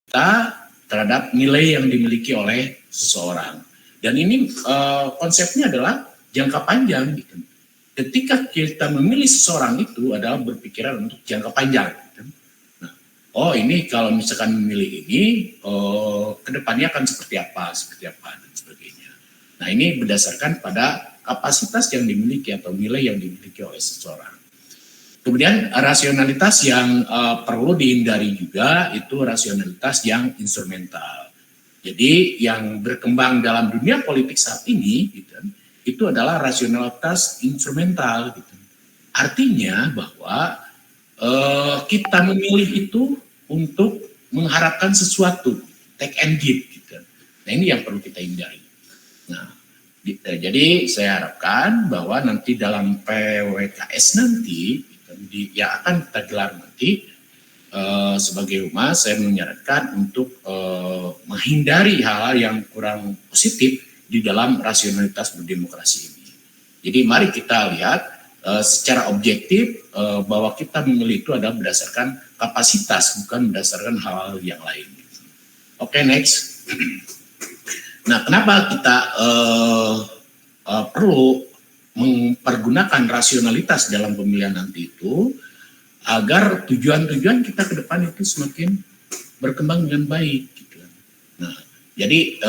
terhadap nilai yang dimiliki oleh seseorang. Dan ini konsepnya adalah jangka panjang gitu. Ketika kita memilih seseorang itu adalah berpikiran untuk jangka panjang. Gitu. Nah, oh ini kalau misalkan memilih ini, kedepannya akan seperti apa dan sebagainya. Nah ini berdasarkan pada kapasitas yang dimiliki atau nilai yang dimiliki oleh seseorang. Kemudian rasionalitas yang perlu dihindari juga itu rasionalitas yang instrumental. Jadi yang berkembang dalam dunia politik saat ini gitu, itu adalah rasionalitas instrumental. Gitu. Artinya bahwa kita memilih itu untuk mengharapkan sesuatu, take and give. Gitu. Nah ini yang perlu kita hindari. Nah, jadi saya harapkan bahwa nanti dalam PWKS nanti yang akan kita gelar nanti sebagai humas saya menyarankan untuk menghindari hal-hal yang kurang positif di dalam rasionalitas berdemokrasi ini. Jadi mari kita lihat secara objektif bahwa kita memilih itu adalah berdasarkan kapasitas bukan berdasarkan hal-hal yang lain. Oke, next. Nah, kenapa kita perlu mempergunakan rasionalitas dalam pemilihan nanti itu agar tujuan-tujuan kita ke depan itu semakin berkembang dengan baik. Gitu. Nah, jadi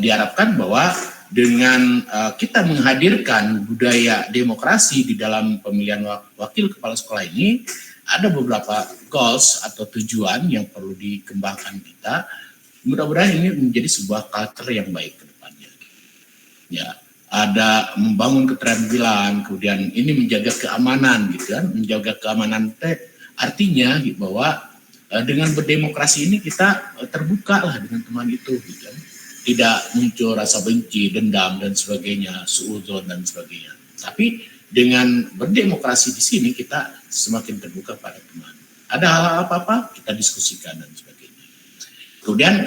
diharapkan bahwa dengan kita menghadirkan budaya demokrasi di dalam pemilihan wakil kepala sekolah ini ada beberapa goals atau tujuan yang perlu dikembangkan kita. Mudah-mudahan ini menjadi sebuah culture yang baik ke depannya. Ya. Ada membangun keterampilan, kemudian ini menjaga keamanan gitu kan, menjaga keamanan artinya gitu, bahwa dengan berdemokrasi ini kita terbuka lah dengan teman itu gitu kan. Tidak muncul rasa benci, dendam dan sebagainya, suudzon dan sebagainya. Tapi dengan berdemokrasi di sini kita semakin terbuka pada teman. Ada hal-hal apa-apa kita diskusikan dan sebagainya. Kemudian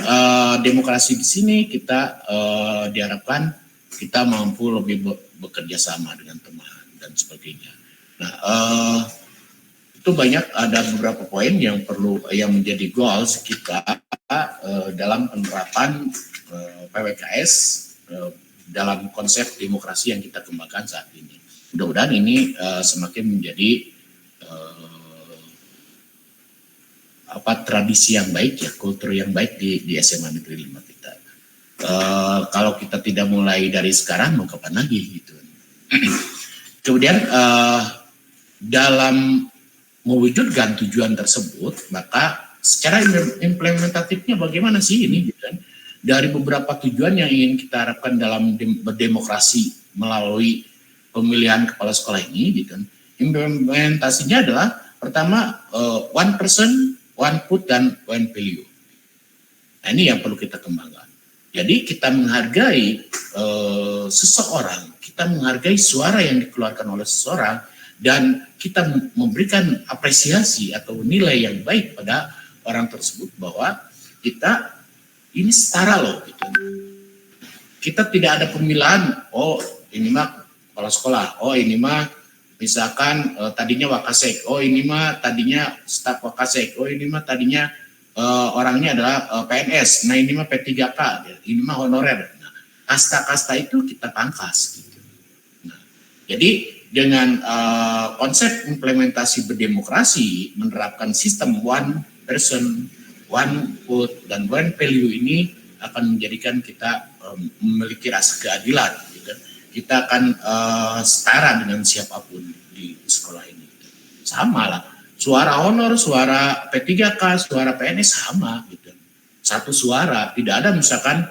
demokrasi di sini kita diharapkan kita mampu lebih bekerja sama dengan teman dan sebagainya. Nah, itu banyak ada beberapa poin yang menjadi goals kita dalam penerapan PWKS dalam konsep demokrasi yang kita kembangkan saat ini. Mudah-mudahan ini semakin menjadi tradisi yang baik ya, kultur yang baik di SMA Negeri 5 kita. Kalau kita tidak mulai dari sekarang, mau kapan lagi gitu. Kemudian dalam mewujudkan tujuan tersebut, maka secara implementatifnya bagaimana sih ini? Gitu kan? Dari beberapa tujuan yang ingin kita harapkan dalam berdemokrasi melalui pemilihan kepala sekolah ini, gitu kan? Implementasinya adalah pertama one person, one vote dan one value. Nah ini yang perlu kita kembangkan. Jadi kita menghargai seseorang, kita menghargai suara yang dikeluarkan oleh seseorang, dan kita memberikan apresiasi atau nilai yang baik pada orang tersebut bahwa kita ini setara loh. Gitu. Kita tidak ada pemilahan, oh ini mah kepala sekolah, oh ini mah misalkan tadinya Wakasek, oh ini mah tadinya staf Wakasek, oh ini mah tadinya orangnya adalah PNS, nah ini mah P3K, ini mah honorer. Nah, kasta-kasta itu kita pangkas. Gitu. Nah, jadi dengan konsep implementasi berdemokrasi, menerapkan sistem one person, one vote, dan one value ini akan menjadikan kita memiliki rasa keadilan. Gitu. Kita akan setara dengan siapapun di sekolah ini. Sama lah. Suara honor, suara P3K, suara PNS sama gitu. Satu suara, tidak ada misalkan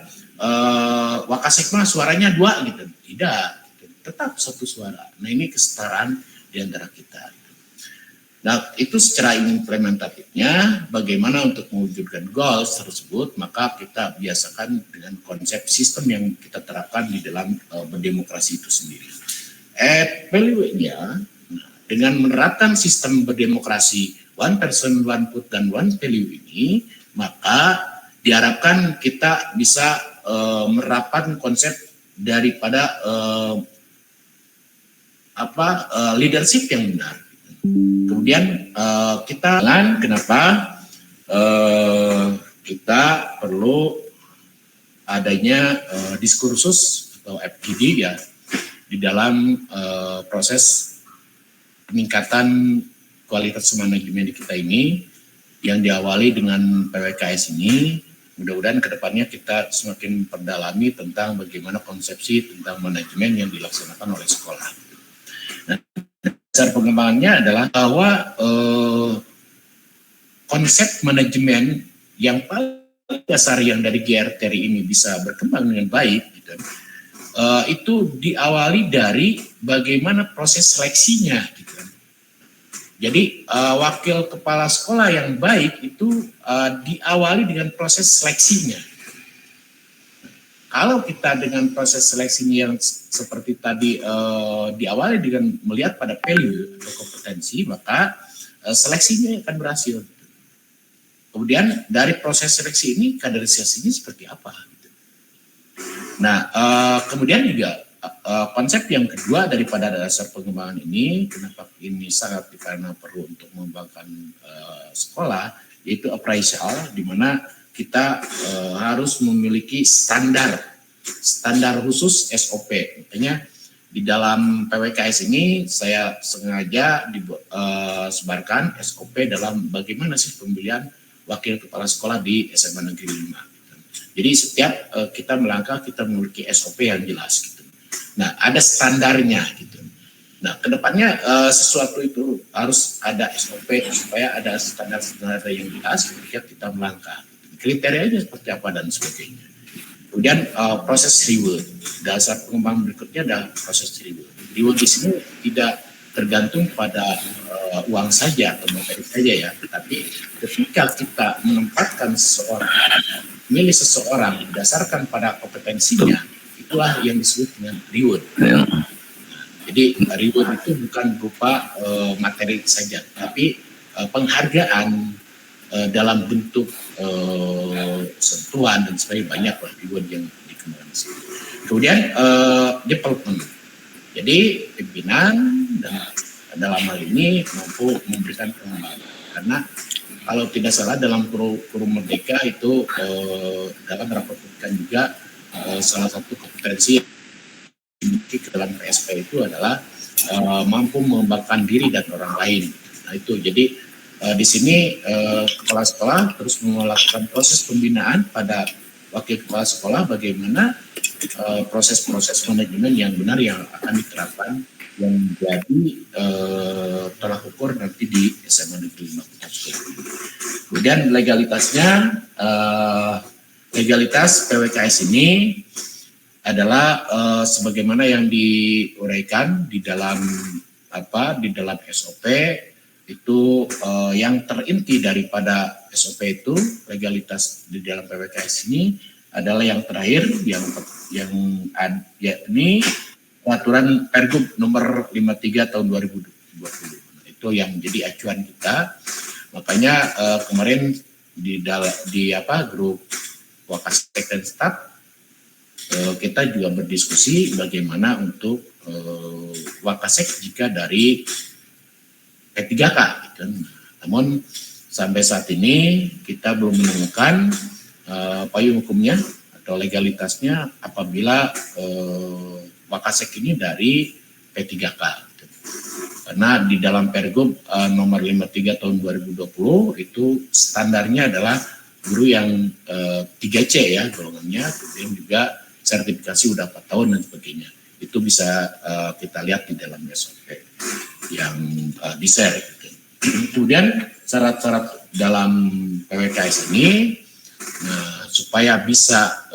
Wakasekma suaranya 2 gitu. Tidak, gitu. Tetap satu suara. Nah ini kesetaraan di antara kita. Nah itu secara implementatifnya bagaimana untuk mewujudkan goals tersebut, maka kita biasakan dengan konsep sistem yang kita terapkan di dalam berdemokrasi itu sendiri. Value-nya, dengan menerapkan sistem berdemokrasi one person, one vote, dan one value ini, maka diharapkan kita bisa menerapkan konsep daripada leadership yang benar. Kemudian kita kenapa kita perlu adanya diskursus atau FGD ya di dalam proses peningkatan kualitas manajemen di kita ini yang diawali dengan PWKS ini. Mudah-mudahan kedepannya kita semakin perdalami tentang bagaimana konsepsi tentang manajemen yang dilaksanakan oleh sekolah. Nah, dasar pengembangannya adalah bahwa konsep manajemen yang paling dasar yang dari GRTRI ini bisa berkembang dengan baik, gitu, itu diawali dari bagaimana proses seleksinya, gitu. Jadi wakil kepala sekolah yang baik itu diawali dengan proses seleksinya. Kalau kita dengan proses seleksinya yang seperti tadi diawali dengan melihat pada value atau kompetensi, maka seleksinya akan berhasil. Kemudian dari proses seleksi ini kaderisasinya seperti apa? Nah, kemudian juga konsep yang kedua daripada dasar pengembangan ini, kenapa ini sangat karena perlu untuk mengembangkan sekolah, yaitu appraisal, di mana kita harus memiliki standar khusus SOP. Makanya di dalam PWKS ini saya sengaja sebarkan SOP dalam bagaimana sih pemilihan wakil kepala sekolah di SMA Negeri 5. Jadi setiap kita melangkah kita memiliki SOP yang jelas gitu. Nah, ada standarnya gitu. Nah, kedepannya sesuatu itu harus ada SOP supaya ada standar-standar yang jelas ketika kita melangkah. Kriterianya seperti apa dan sebagainya. Kemudian proses reward. Dasar pengembangan berikutnya adalah proses reward. Reward di sini tidak tergantung pada uang saja atau materi saja ya, tetapi ketika kita menempatkan milih seseorang berdasarkan pada kompetensinya, itulah yang disebut dengan reward. Jadi reward itu bukan berupa materi saja, tapi penghargaan dalam bentuk sentuhan dan sebagainya, banyak lah reward yang dikembangkan. Kemudian development. Jadi pimpinan dan dalam hal ini mampu memberikan pengembangan. Karena kalau tidak salah dalam Forum Merdeka itu dapat rapatkan juga salah satu kompetensi yang dimiliki ke dalam PSP itu adalah mampu mengembangkan diri dan orang lain. Nah itu jadi di sini kepala sekolah terus melakukan proses pembinaan pada wakil kepala sekolah bagaimana proses-proses manajemen yang benar yang akan diterapkan yang menjadi tolak ukur nanti di SMA Negeri 5. Kemudian legalitasnya, legalitas PWKS ini adalah sebagaimana yang diuraikan di dalam SOP itu yang terinti daripada SOP itu legalitas di dalam PWKS ini adalah yang terakhir yang yakni peraturan Pergub nomor 53 tahun 2020. Itu yang menjadi acuan kita. Makanya kemarin di grup Wakasek dan staf kita juga berdiskusi bagaimana untuk Wakasek jika dari P3K gitu. Namun sampai saat ini kita belum menemukan payung hukumnya atau legalitasnya apabila Wakasek ini dari P3K. Gitu. Karena di dalam Pergub nomor 53 tahun 2020 itu standarnya adalah guru yang 3C ya golongannya, kemudian juga sertifikasi udah 4 tahun dan sebagainya. Itu bisa kita lihat di dalam SOP yang di-share. Gitu. Kemudian syarat-syarat dalam PWKS ini supaya bisa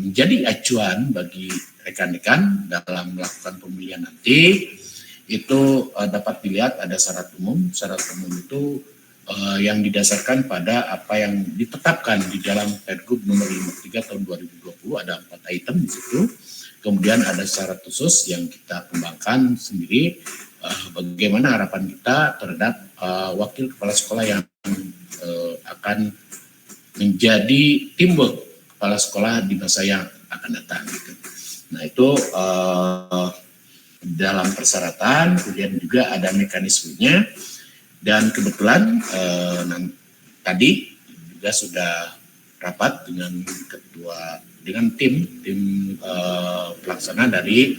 menjadi acuan bagi rekan-rekan dalam melakukan pemilihan nanti, itu dapat dilihat ada syarat umum. Syarat umum itu yang didasarkan pada apa yang ditetapkan di dalam Pergub nomor 53 tahun 2020, ada 4 item di situ. Kemudian ada syarat khusus yang kita kembangkan sendiri, bagaimana harapan kita terhadap wakil kepala sekolah yang akan menjadi teamwork kepala sekolah di masa yang akan datang. Gitu. Nah itu dalam persyaratan, kemudian juga ada mekanismenya, dan kebetulan tadi juga sudah rapat dengan tim pelaksana dari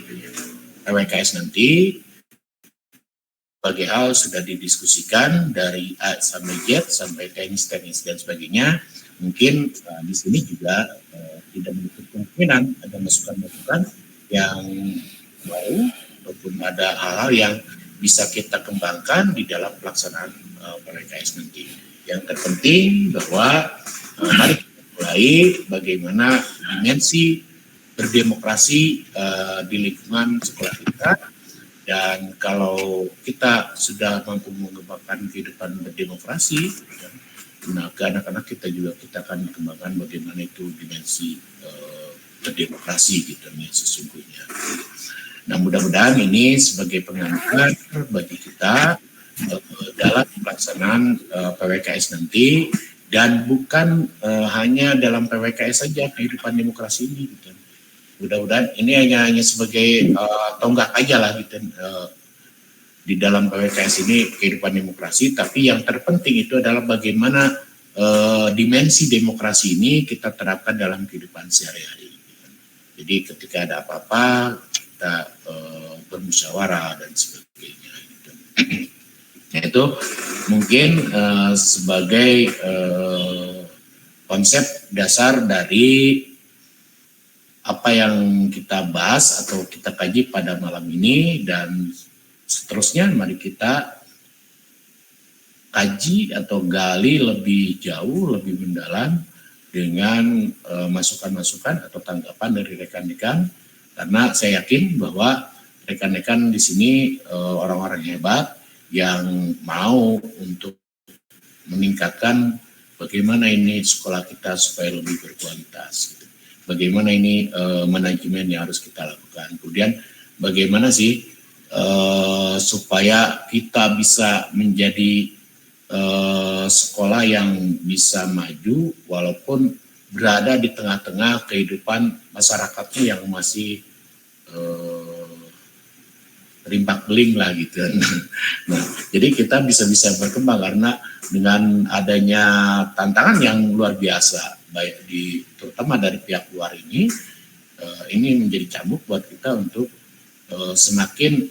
PWKS nanti. Berbagai hal sudah didiskusikan dari A sampai Z sampai teknis dan sebagainya. Mungkin di sini juga tidak menutup kemungkinan ada masukan-masukan yang baru ataupun ada hal-hal yang bisa kita kembangkan di dalam pelaksanaan PWKS nanti. Yang terpenting bahwa mari kita mulai bagaimana dimensi berdemokrasi di lingkungan sekolah kita. Dan kalau kita sudah mampu mengembangkan kehidupan berdemokrasi, nah ke anak-anak kita juga kita akan kembangkan bagaimana itu dimensi berdemokrasi gitu nih sesungguhnya. Nah mudah-mudahan ini sebagai pengantar bagi kita dalam pelaksanaan PWKS nanti, dan bukan hanya dalam PWKS saja kehidupan demokrasi ini gitu. Mudah-mudahan ini hanya sebagai tonggak aja lah gitu di dalam PWKS ini kehidupan demokrasi, tapi yang terpenting itu adalah bagaimana dimensi demokrasi ini kita terapkan dalam kehidupan sehari-hari. Jadi ketika ada apa-apa kita bermusyawarah dan sebagainya. Gitu. Nah, itu mungkin sebagai konsep dasar dari apa yang kita bahas atau kita kaji pada malam ini, dan seterusnya mari kita kaji atau gali lebih jauh, lebih mendalam dengan masukan-masukan atau tanggapan dari rekan-rekan, karena saya yakin bahwa rekan-rekan di sini orang-orang hebat yang mau untuk meningkatkan bagaimana ini sekolah kita supaya lebih berkualitas. Bagaimana ini manajemen yang harus kita lakukan. Kemudian bagaimana sih supaya kita bisa menjadi sekolah yang bisa maju walaupun berada di tengah-tengah kehidupan masyarakatnya yang masih rimpak beling lah gitu. Nah, jadi kita bisa berkembang karena dengan adanya tantangan yang luar biasa, baik terutama dari pihak luar ini menjadi cambuk buat kita untuk semakin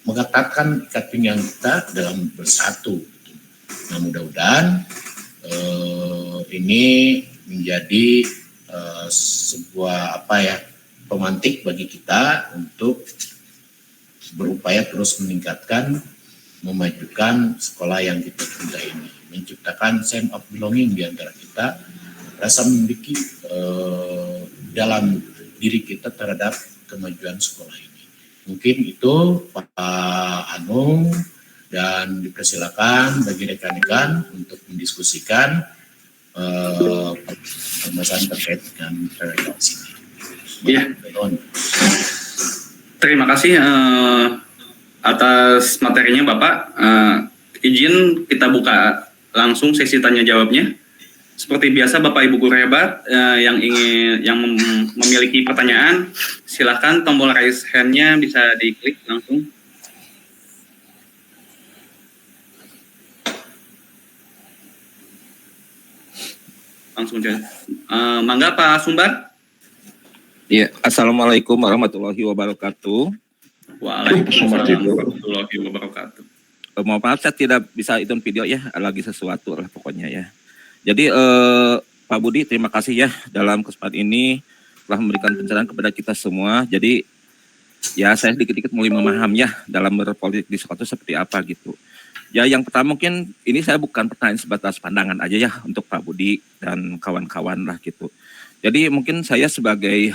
mengetatkan ikat pinggang kita dalam bersatu. Gitu. Nah, mudah-mudahan ini menjadi sebuah pemantik bagi kita untuk berupaya terus meningkatkan, memajukan sekolah yang kita cinta ini, menciptakan sense of belonging di antara kita, rasa memiliki dalam diri kita terhadap kemajuan sekolah ini. Mungkin itu Pak Anung, dan dipersilakan bagi rekan-rekan untuk mendiskusikan pembahasan terkait dengan PWKS ini. Iya. Terima kasih atas materinya Bapak. Izin kita buka langsung sesi tanya jawabnya. Seperti biasa Bapak Ibu guru hebat yang memiliki pertanyaan, silakan tombol raise hand-nya bisa diklik langsung. Langsung saja. Mangga Pak Sumbar. Ya, Assalamualaikum warahmatullahi wabarakatuh. Waalaikumsalam warahmatullahi wabarakatuh. Maaf saya tidak bisa hitung video ya, lagi sesuatu lah pokoknya ya. Jadi Pak Budi terima kasih ya dalam kesempatan ini telah memberikan pencerahan kepada kita semua. Jadi ya saya sedikit-sedikit mulai memaham ya dalam berpolitik di sekolah itu seperti apa gitu. Ya yang pertama mungkin ini saya bukan pertanyaan sebatas pandangan aja ya untuk Pak Budi dan kawan-kawan lah gitu. Jadi mungkin saya sebagai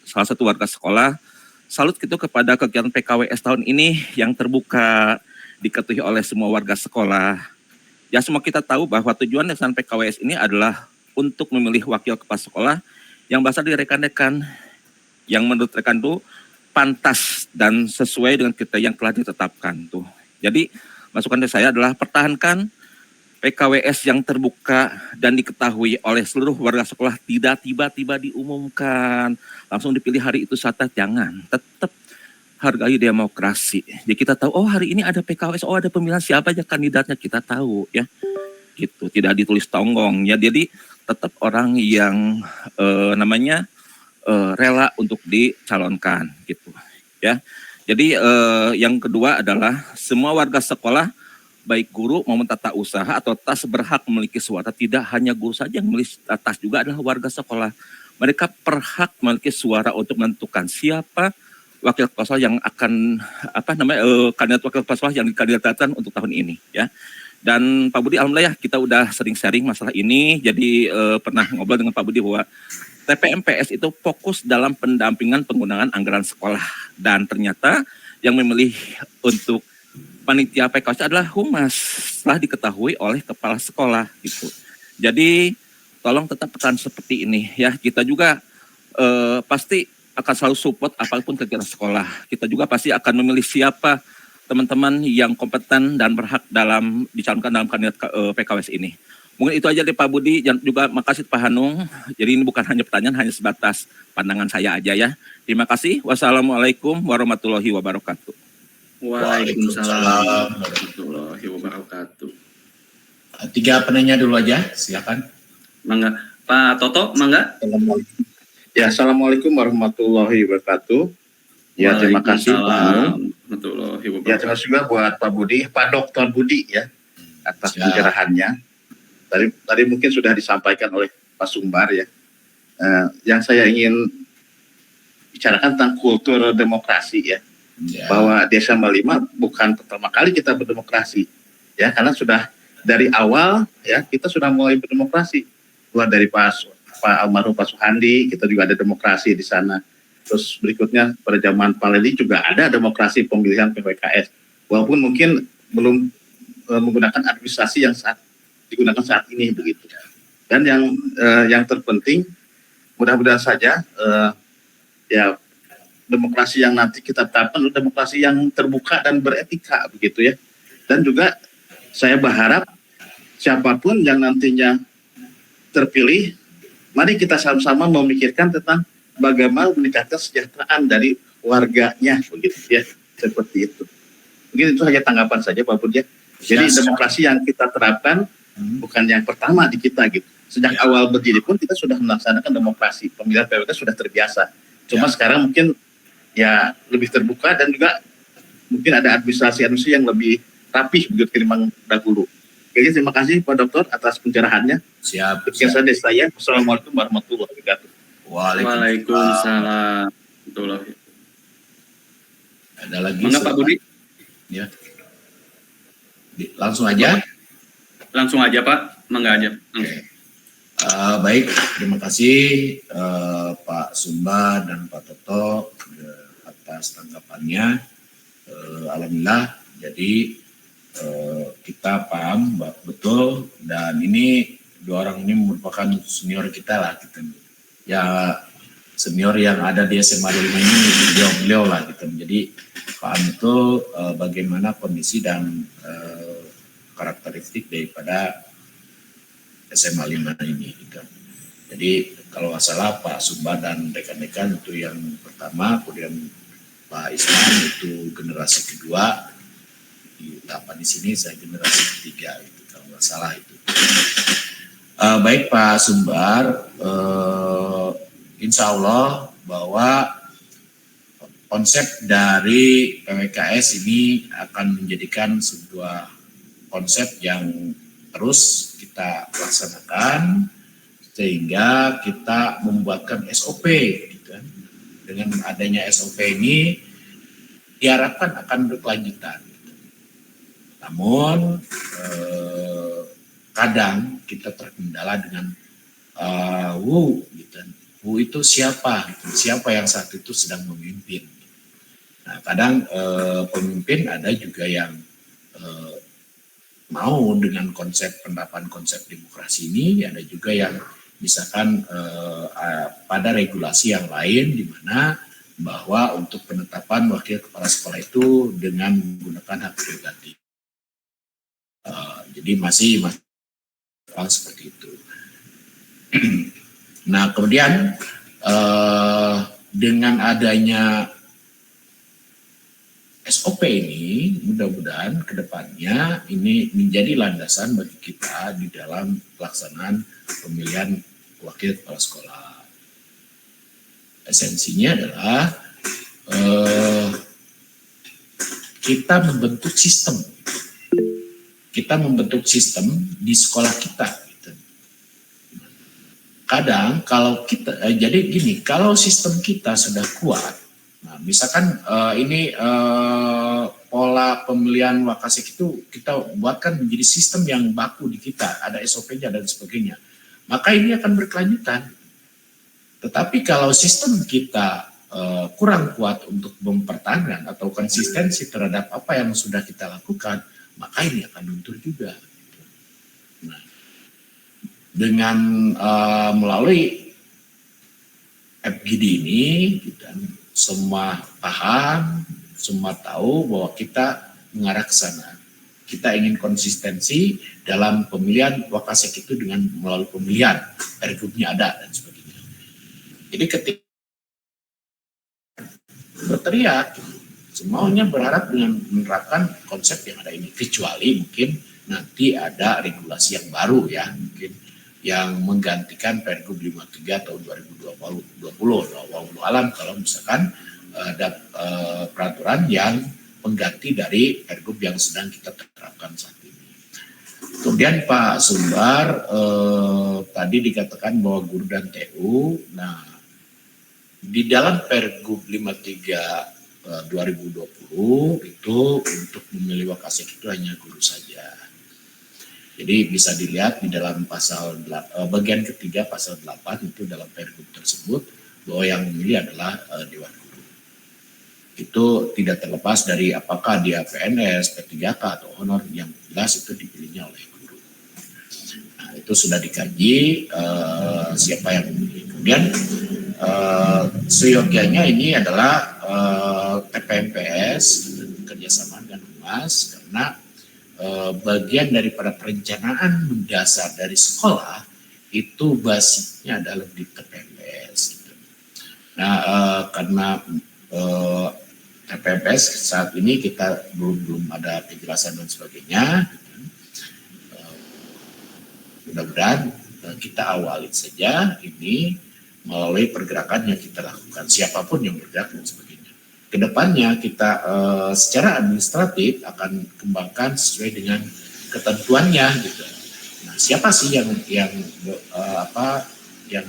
salah satu warga sekolah salut gitu kepada kegiatan PKWS tahun ini yang terbuka, diketahui oleh semua warga sekolah. Ya semua kita tahu bahwa tujuan dengan PKWS ini adalah untuk memilih wakil kepala sekolah yang berasal dari rekan-rekan yang menurut rekan itu pantas dan sesuai dengan kita yang telah ditetapkan tuh. Jadi masukan dari saya adalah pertahankan PKWS yang terbuka dan diketahui oleh seluruh warga sekolah, tidak tiba-tiba diumumkan, langsung dipilih hari itu saja, jangan. Tetap hargai demokrasi. Jadi kita tahu, oh hari ini ada PKWS, oh ada pemilihan siapa aja kandidatnya, kita tahu ya. Gitu, tidak ditulis tonggong ya. Jadi tetap orang yang rela untuk dicalonkan gitu ya. Jadi yang kedua adalah semua warga sekolah baik guru maupun tata usaha atau TAS berhak memiliki suara. Tidak hanya guru saja yang memiliki TAS, juga adalah warga sekolah. Mereka berhak memiliki suara untuk menentukan siapa wakil kepala sekolah yang akan kandidat wakil kepala sekolah yang dikandidatkan untuk tahun ini ya. Dan Pak Budi, alhamdulillah kita udah sering sharing masalah ini. Jadi pernah ngobrol dengan Pak Budi bahwa TPMPS itu fokus dalam pendampingan penggunaan anggaran sekolah, dan ternyata yang memilih untuk panitia PKWS adalah humas setelah diketahui oleh kepala sekolah gitu. Jadi tolong tetap pesan seperti ini ya. Kita juga pasti akan selalu support apapun kegiatan sekolah. Kita juga pasti akan memilih siapa teman-teman yang kompeten dan berhak dalam dicalonkan dalam kandidat PKWS ini. Mungkin itu aja dari Pak Budi, dan juga makasih Pak Hanung. Jadi ini bukan hanya pertanyaan, hanya sebatas pandangan saya aja ya. Terima kasih. Wassalamualaikum warahmatullahi wabarakatuh. Waalaikumsalam warahmatullahi wabarakatuh. 3 penanya dulu aja, silakan. Mangga, Pak Toto, mangga. Ya, assalamualaikum warahmatullahi wabarakatuh. Ya, terima kasih Pak Hanung. Warahmatullahi wabarakatuh. Ya, terima kasih juga buat Pak Budi, Pak Dr. Budi ya, atas pencerahannya. Tadi mungkin sudah disampaikan oleh Pak Sumbar ya. Yang saya ingin bicarakan tentang kultur demokrasi ya. Bahwa Desember 5 bukan pertama kali kita berdemokrasi ya, karena sudah dari awal ya kita sudah mulai berdemokrasi. Mulai dari Pak almarhum Pak Suhandi, kita juga ada demokrasi di sana. Terus berikutnya pada zaman Pak Ledi juga ada demokrasi pemilihan PPKS. Walaupun mungkin belum menggunakan administrasi yang digunakan saat ini begitu. Dan yang terpenting mudah-mudahan saja ya demokrasi yang nanti kita terapkan adalah demokrasi yang terbuka dan beretika begitu ya. Dan juga saya berharap siapapun yang nantinya terpilih, mari kita sama-sama memikirkan tentang bagaimana meningkatkan kesejahteraan dari warganya begitu ya, seperti itu. Mungkin itu saja tanggapan saja Pak Budi. Jadi demokrasi yang kita terapkan bukan yang pertama di kita gitu. Sejak awal berdiri pun kita sudah melaksanakan demokrasi, pemilihan PPK sudah terbiasa. Cuma sekarang mungkin ya lebih terbuka dan juga mungkin ada administrasi yang lebih rapih begitu ketimbang dahulu. Oke, terima kasih Pak Dokter atas pencerahannya. Siap. Sekian saja saya. Wassalamualaikum warahmatullahi wabarakatuh. Waalaikumsalam. Ada lagi? Mangga Pak Budi. Ya. Langsung aja. Langsung aja Pak, mangga aja. Baik, terima kasih Pak Sumbar dan Pak Toto atas tanggapannya. Alhamdulillah, jadi kita paham betul, dan ini 2 orang ini merupakan senior kita lah gitu. Ya senior yang ada di SMA 5 ini beliau lah gitu. Jadi paham itu bagaimana kondisi dan karakteristik daripada SMA 5 ini gitu. Jadi kalau nggak salah Pak Sumbar dan rekan-rekan itu yang pertama, kemudian Pak Isman itu generasi kedua, di sini saya generasi ketiga itu kalau nggak salah itu. Baik Pak Sumbar, insya Allah bahwa konsep dari PPKS ini akan menjadikan sebuah konsep yang terus kita laksanakan sehingga kita membuatkan SOP gitu kan. Dengan adanya SOP ini diharapkan akan berkelanjutan gitu. Namun kadang kita terkendala dengan gitu. Itu siapa gitu. Siapa yang saat itu sedang memimpin. Nah, kadang pemimpin ada juga yang mau dengan penerapan konsep demokrasi ini, ada juga yang misalkan pada regulasi yang lain di mana bahwa untuk penetapan wakil kepala sekolah itu dengan menggunakan hak prerogatif. Jadi masih seperti itu. Nah kemudian dengan adanya SOP ini mudah-mudahan ke depannya ini menjadi landasan bagi kita di dalam pelaksanaan pemilihan wakil kepala sekolah. Esensinya adalah kita membentuk sistem. Kita membentuk sistem di sekolah kita. Gitu. Kadang kalau kita, jadi gini, kalau sistem kita sudah kuat, nah misalkan ini pola pemilihan Wakasek itu kita buatkan menjadi sistem yang baku di kita, ada SOP-nya dan sebagainya. Maka ini akan berkelanjutan. Tetapi kalau sistem kita kurang kuat untuk mempertahankan atau konsistensi terhadap apa yang sudah kita lakukan, maka ini akan luntur juga. Nah, dengan melalui FGD ini, kita semua paham, semua tahu bahwa kita mengarah ke sana. Kita ingin konsistensi dalam pemilihan Wakasek itu dengan melalui pemilihan, pergubnya ada dan sebagainya. Jadi ketika berteriak, semuanya berharap dengan menerapkan konsep yang ada ini, kecuali mungkin nanti ada regulasi yang baru ya, mungkin yang menggantikan Pergub 53 tahun 2020. Wallahu alam kalau misalkan ada peraturan yang pengganti dari Pergub yang sedang kita terapkan saat ini. Kemudian Pak Sumbar tadi dikatakan bahwa guru dan TU, nah di dalam Pergub 53 2020 itu untuk memilih Wakasek itu hanya guru saja. Jadi bisa dilihat di dalam pasal bagian ketiga pasal 8 itu dalam Pergub tersebut bahwa yang memilih adalah Dewan Guru. Itu tidak terlepas dari apakah dia PNS, P3K atau honor, yang jelas itu dipilihnya oleh guru. Nah, itu sudah dikaji siapa yang memilih. Kemudian seyogianya ini adalah TPMPS kerjasama dengan Humas, karena bagian daripada perencanaan mendasar dari sekolah itu basisnya adalah di TPMPS. Gitu. Nah, karena TPMPS saat ini kita belum ada penjelasan dan sebagainya. Gitu. Mudah-mudahan kita awali saja ini melalui pergerakan yang kita lakukan, siapapun yang bergerak dan sebagainya. Kedepannya kita secara administratif akan kembangkan sesuai dengan ketentuannya gitu. Nah, siapa sih yang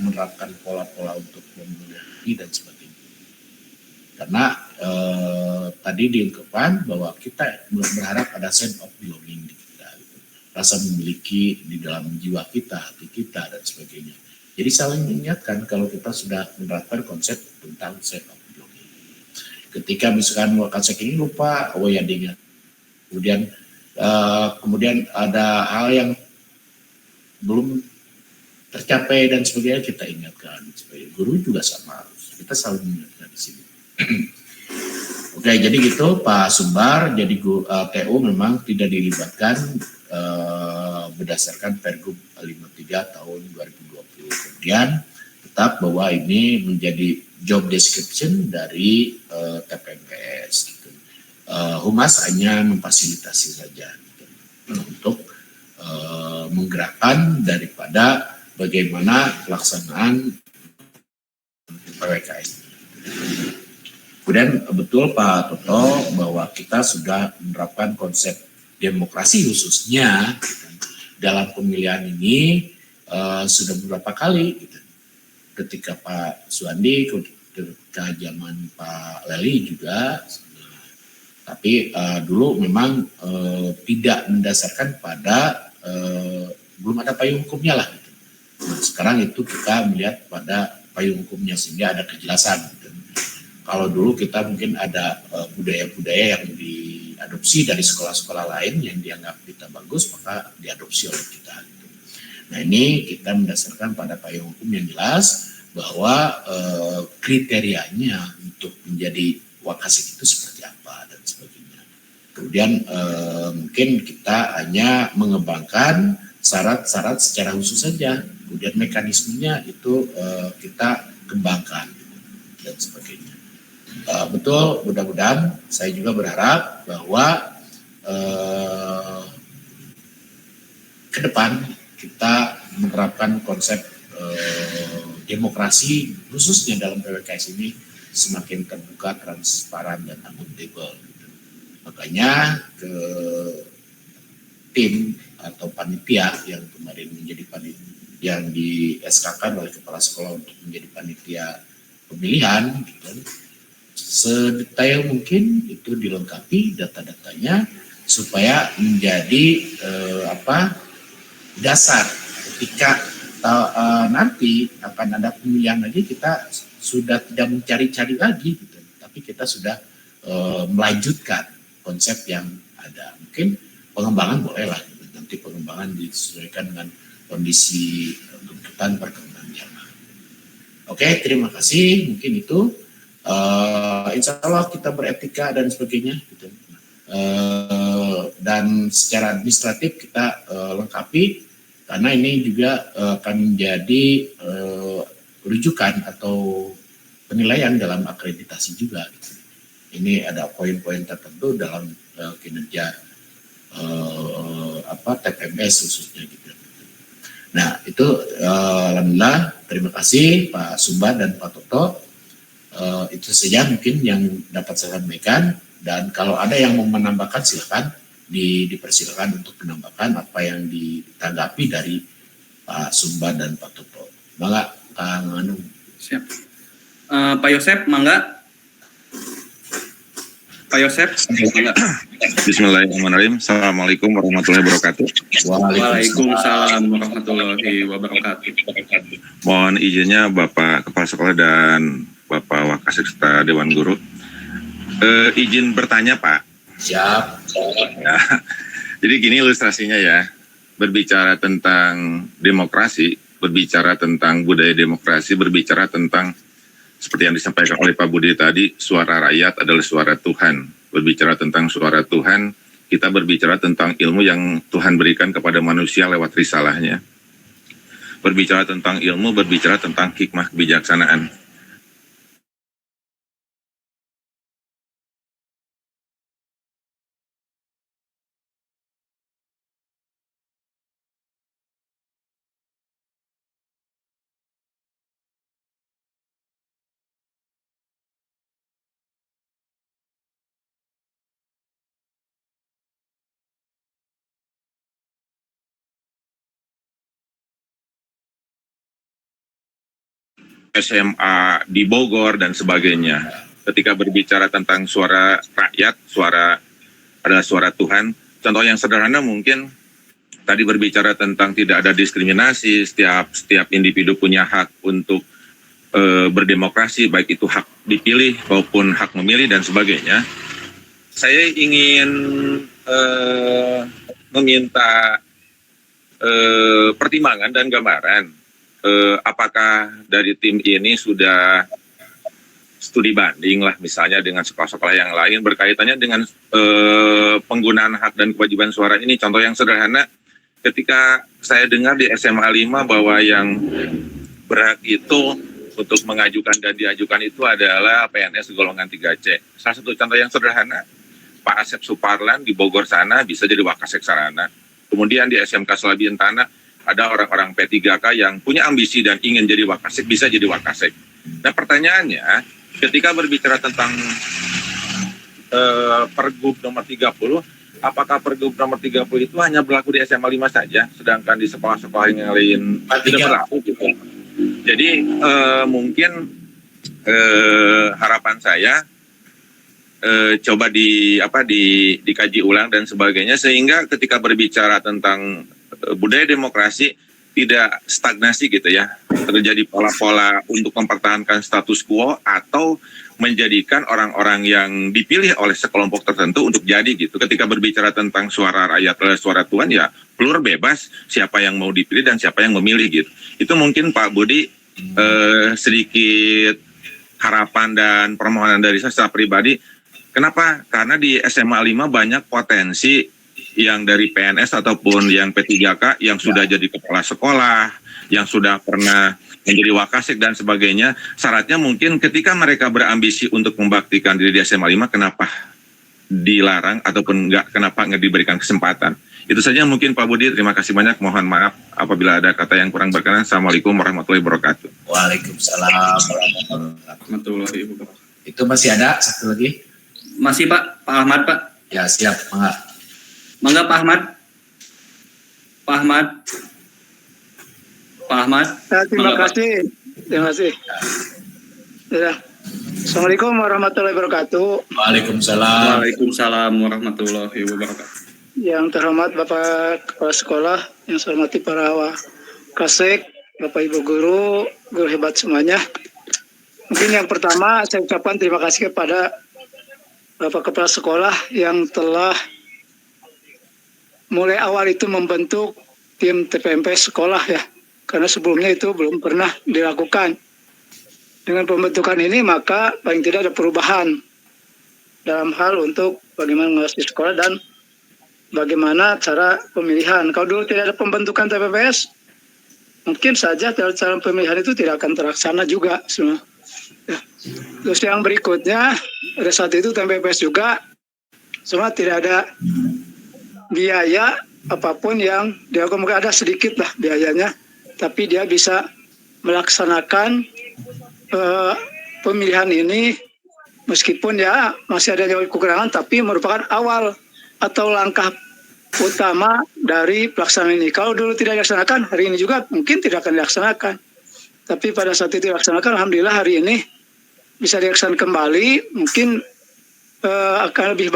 menerapkan pola-pola untuk memilih dan sebagainya. Karena tadi diungkapkan bahwa kita berharap ada sense of belonging di kita, gitu. Rasa memiliki di dalam jiwa kita, hati kita dan sebagainya. Jadi saling mengingatkan kalau kita sudah menerapkan konsep tentang sense of belonging. Ketika misalkan Wakasek ini lupa, oh ya diingat. Kemudian ada hal yang belum tercapai dan sebagainya, kita ingatkan. Guru juga sama, kita saling mengingatkan di sini. Oke, jadi gitu Pak Sumbar. Jadi TU memang tidak dilibatkan berdasarkan Pergub 53 tahun 2020. Kemudian tetap bahwa ini menjadi job description dari TPMPS. Gitu. Humas hanya memfasilitasi saja gitu, untuk menggerakkan daripada bagaimana pelaksanaan PWKS. Kemudian betul Pak Toto bahwa kita sudah menerapkan konsep demokrasi khususnya dalam pemilihan ini sudah beberapa kali gitu. Ketika Pak Suandi, ketika zaman Pak Leli juga, tapi dulu memang tidak mendasarkan pada belum ada payung hukumnya lah gitu. Nah, sekarang itu kita melihat pada payung hukumnya sehingga ada kejelasan gitu. Kalau dulu kita mungkin ada budaya-budaya yang diadopsi dari sekolah-sekolah lain yang dianggap kita bagus, maka diadopsi oleh kita. Gitu. Nah ini kita mendasarkan pada payung hukum yang jelas bahwa kriterianya untuk menjadi Wakasek itu seperti apa dan sebagainya. Kemudian mungkin kita hanya mengembangkan syarat-syarat secara khusus saja, kemudian mekanismenya itu kita kembangkan dan sebagainya. Betul, mudah-mudahan saya juga berharap bahwa ke depan kita menerapkan konsep demokrasi khususnya dalam PPKS ini semakin terbuka, transparan, dan akuntabel. Makanya ke tim atau panitia yang kemarin menjadi panitia yang di SK-kan oleh kepala sekolah untuk menjadi panitia pemilihan, gitu, sedetail mungkin itu dilengkapi data-datanya supaya menjadi dasar ketika nanti akan ada pemilihan lagi, kita sudah tidak mencari-cari lagi, gitu, tapi kita sudah melanjutkan konsep yang ada. Mungkin pengembangan bolehlah, gitu. Nanti pengembangan disesuaikan dengan kondisi tuntutan perkembangan zaman. Oke, terima kasih. Mungkin itu. Insya Allah kita beretika dan sebagainya, gitu. Dan secara administratif kita lengkapi, karena ini juga akan menjadi rujukan atau penilaian dalam akreditasi juga, gitu. Ini ada poin-poin tertentu dalam kinerja TPMS khususnya, gitu. Nah itu alhamdulillah, terima kasih Pak Sumbar dan Pak Toto. Itu saja mungkin yang dapat saya sampaikan, dan kalau ada yang mau menambahkan silakan dipersilakan untuk menambahkan apa yang ditanggapi dari Pak Sumbar dan Pak Toto. Mangga Kang Anu. Siap. Pak Yosep, mangga. Pak Yosep, mangga. Bismillahirrahmanirrahim. Assalamualaikum warahmatullahi wabarakatuh. Waalaikumsalam warahmatullahi wabarakatuh. Mohon izinnya Bapak Kepala Sekolah dan Bapak Wakasekta Dewan Guru. Izin bertanya Pak. Siap. Ya. Jadi gini ilustrasinya ya. Berbicara tentang demokrasi, berbicara tentang budaya demokrasi, berbicara tentang seperti yang disampaikan oleh Pak Budi tadi, suara rakyat adalah suara Tuhan. Berbicara tentang suara Tuhan, kita berbicara tentang ilmu yang Tuhan berikan kepada manusia lewat risalahnya. Berbicara tentang ilmu, berbicara tentang hikmah kebijaksanaan. SMA di Bogor dan sebagainya. Ketika berbicara tentang suara rakyat, suara adalah suara Tuhan. Contoh yang sederhana mungkin tadi berbicara tentang tidak ada diskriminasi, setiap individu punya hak untuk berdemokrasi, baik itu hak dipilih maupun hak memilih dan sebagainya. Saya ingin meminta pertimbangan dan gambaran. Apakah dari tim ini sudah studi banding lah misalnya dengan sekolah-sekolah yang lain berkaitannya dengan penggunaan hak dan kewajiban suara ini. Contoh yang sederhana, ketika saya dengar di SMA 5 bahwa yang berhak itu untuk mengajukan dan diajukan itu adalah PNS golongan 3C. Salah satu contoh yang sederhana, Pak Asep Suparlan di Bogor sana bisa jadi Wakasek Sarana. Kemudian di SMK Selabintana ada orang-orang P3K yang punya ambisi dan ingin jadi Wakasek, bisa jadi Wakasek. Nah pertanyaannya, ketika berbicara tentang Pergub nomor 30, apakah Pergub nomor 30 itu hanya berlaku di SMA 5 saja, sedangkan di sekolah-sekolah yang lain tidak berlaku gitu. Jadi mungkin harapan saya coba dikaji ulang dan sebagainya, sehingga ketika berbicara tentang budaya demokrasi tidak stagnasi gitu ya, terjadi pola-pola untuk mempertahankan status quo atau menjadikan orang-orang yang dipilih oleh sekelompok tertentu untuk jadi gitu. Ketika berbicara tentang suara rakyat adalah suara Tuhan, ya plur bebas siapa yang mau dipilih dan siapa yang memilih gitu. Itu mungkin Pak Budi sedikit harapan dan permohonan dari saya secara pribadi. Kenapa? Karena di SMA 5 banyak potensi yang dari PNS ataupun yang P3K yang sudah jadi kepala sekolah, yang sudah pernah menjadi wakasek dan sebagainya, syaratnya mungkin ketika mereka berambisi untuk membaktikan diri di SMA 5, kenapa dilarang ataupun kenapa nggak diberikan kesempatan. Itu saja mungkin Pak Budi, terima kasih banyak, mohon maaf apabila ada kata yang kurang berkenan. Assalamualaikum warahmatullahi wabarakatuh. Waalaikumsalam Warahmatullahi wabarakatuh. Itu masih ada satu lagi? Masih Pak Ahmad Pak. Ya siap, mangga. Mangga Pak Ahmad. Pak Ahmad. Pak Ahmad. Terima Mangga, Pak. kasih. Terima kasih. Ya. Assalamualaikum warahmatullahi wabarakatuh. Waalaikumsalam. Waalaikumsalam warahmatullahi wabarakatuh. Yang terhormat Bapak Kepala Sekolah, yang saya hormati para kasek, Bapak Ibu guru hebat semuanya. Mungkin yang pertama saya ucapkan terima kasih kepada Bapak Kepala Sekolah yang telah mulai awal itu membentuk tim TPMP sekolah ya. Karena sebelumnya itu belum pernah dilakukan. Dengan pembentukan ini maka paling tidak ada perubahan dalam hal untuk bagaimana mengawasi sekolah dan bagaimana cara pemilihan. Kalau dulu tidak ada pembentukan TPPS, mungkin saja cara pemilihan itu tidak akan terlaksana juga semua. Ya. Terus yang berikutnya, pada saat itu TPPS juga semua tidak ada biaya apapun yang dilakukan, mungkin ada sedikit lah biayanya, tapi dia bisa melaksanakan pemilihan ini meskipun ya masih ada kekurangan, tapi merupakan awal atau langkah utama dari pelaksanaan ini. Kalau dulu tidak dilaksanakan, hari ini juga mungkin tidak akan dilaksanakan. Tapi pada saat itu dilaksanakan, alhamdulillah hari ini bisa dilaksanakan kembali, mungkin akan lebih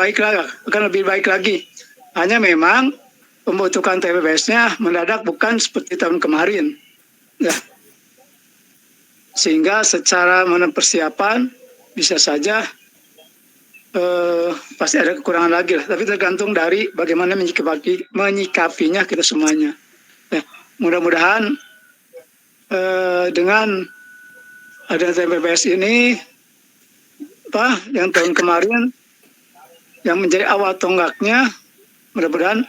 baik lagi. Hanya memang pembentukan TPPS-nya mendadak, bukan seperti tahun kemarin. Ya. Sehingga secara persiapan bisa saja pasti ada kekurangan lagi lah, tapi tergantung dari bagaimana menyikapinya kita semuanya. Ya, mudah-mudahan dengan adanya TPPS ini, yang tahun kemarin yang menjadi awal tonggaknya, mudah-mudahan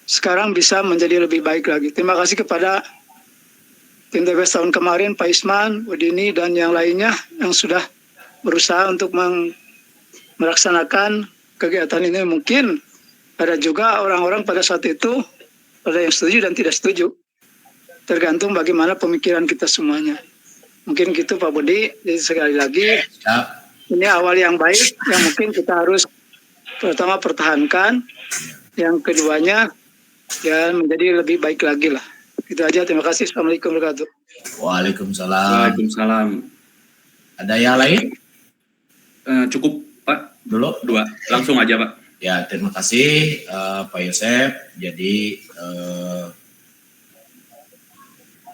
sekarang bisa menjadi lebih baik lagi. Terima kasih kepada tim TPPS tahun kemarin, Pak Isman, Udini, dan yang lainnya yang sudah berusaha untuk melaksanakan kegiatan ini. Mungkin ada juga orang-orang pada saat itu ada yang setuju dan tidak setuju, tergantung bagaimana pemikiran kita semuanya. Mungkin gitu Pak Budi. Jadi sekali lagi ini awal yang baik yang mungkin kita harus pertama pertahankan, yang keduanya ya menjadi lebih baik lagi lah. Itu aja, terima kasih. Assalamualaikum warahmatullahi wabarakatuh. Waalaikumsalam. Waalaikumsalam. Ada yang lain? Cukup Pak, Dulu? 2. Langsung aja Pak. Ya, terima kasih Pak Yosef. Jadi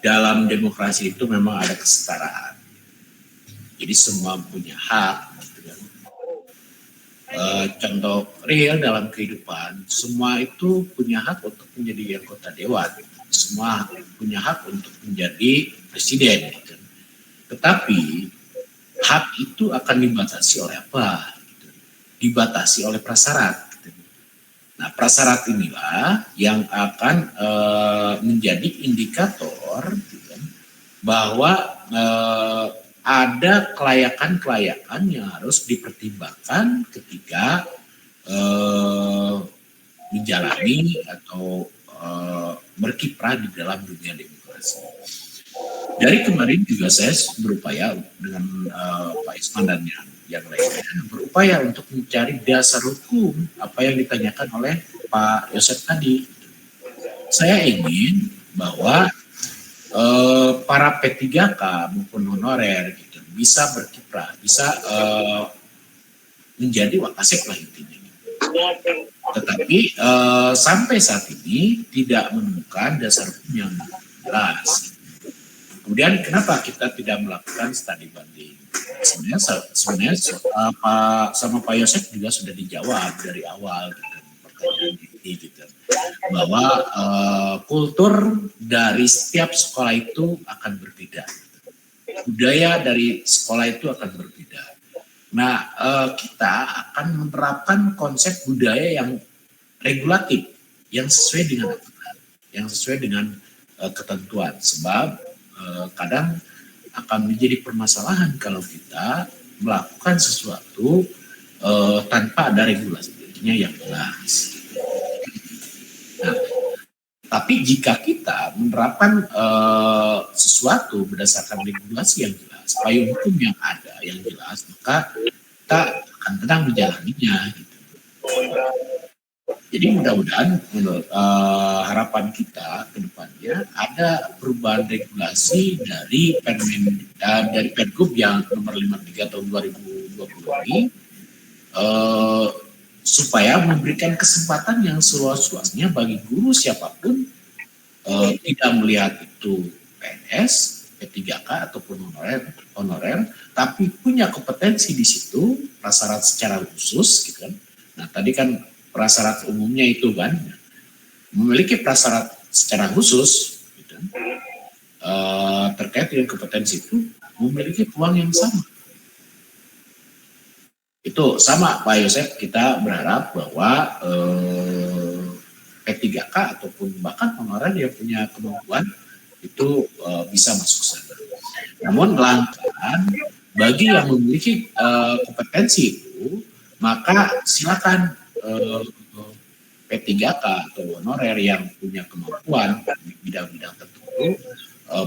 dalam demokrasi itu memang ada kesetaraan. Jadi semua punya hak. Gitu kan. Contoh real dalam kehidupan, semua itu punya hak untuk menjadi anggota dewan. Semua punya hak untuk menjadi presiden. Gitu. Tetapi hak itu akan dibatasi oleh apa? Dibatasi oleh prasyarat. Nah, prasyarat inilah yang akan menjadi indikator bahwa ada kelayakan-kelayakan yang harus dipertimbangkan ketika menjalani atau berkiprah di dalam dunia demokrasi. Dari kemarin juga saya berupaya dengan Pak Isman dan yang lainnya berupaya untuk mencari dasar hukum apa yang ditanyakan oleh Pak Yosef tadi. Saya ingin bahwa para P3K maupun honorer gitu bisa berkiprah, bisa menjadi wakasek lah intinya. Tetapi sampai saat ini tidak menemukan dasar hukum yang jelas. Kemudian kenapa kita tidak melakukan studi banding? Sebenarnya sama Pak Yosef juga sudah dijawab dari awal gitu, pertanyaan ini gitu, bahwa kultur dari setiap sekolah itu akan berbeda, budaya dari sekolah itu akan berbeda. Nah, kita akan menerapkan konsep budaya yang regulatif, yang sesuai dengan aturan, yang sesuai dengan ketentuan. Sebab kadang akan menjadi permasalahan kalau kita melakukan sesuatu tanpa ada regulasinya yang jelas. Nah, tapi jika kita menerapkan sesuatu berdasarkan regulasi yang jelas, payung hukum yang ada yang jelas, maka kita akan tenang menjalaninya. Gitu. Jadi mudah-mudahan menurut harapan kita ke depannya ada perubahan regulasi dari Pergub yang nomor 53 tahun 2020 ini supaya memberikan kesempatan yang seluas-luasnya bagi guru siapapun tidak melihat itu PNS, P3K ataupun honorer, tapi punya kompetensi di situ, prasyarat secara khusus, gitu kan. Nah tadi kan prasyarat umumnya itu kan memiliki prasyarat secara khusus, gitu, terkait dengan kompetensi itu memiliki peluang yang sama. Itu sama Pak Yosef, kita berharap bahwa P3K ataupun bahkan honorer yang punya kemampuan itu bisa masuk sana. Namun langkah bagi yang memiliki kompetensi itu, maka silakan P3K atau honorer yang punya kemampuan di bidang-bidang tertentu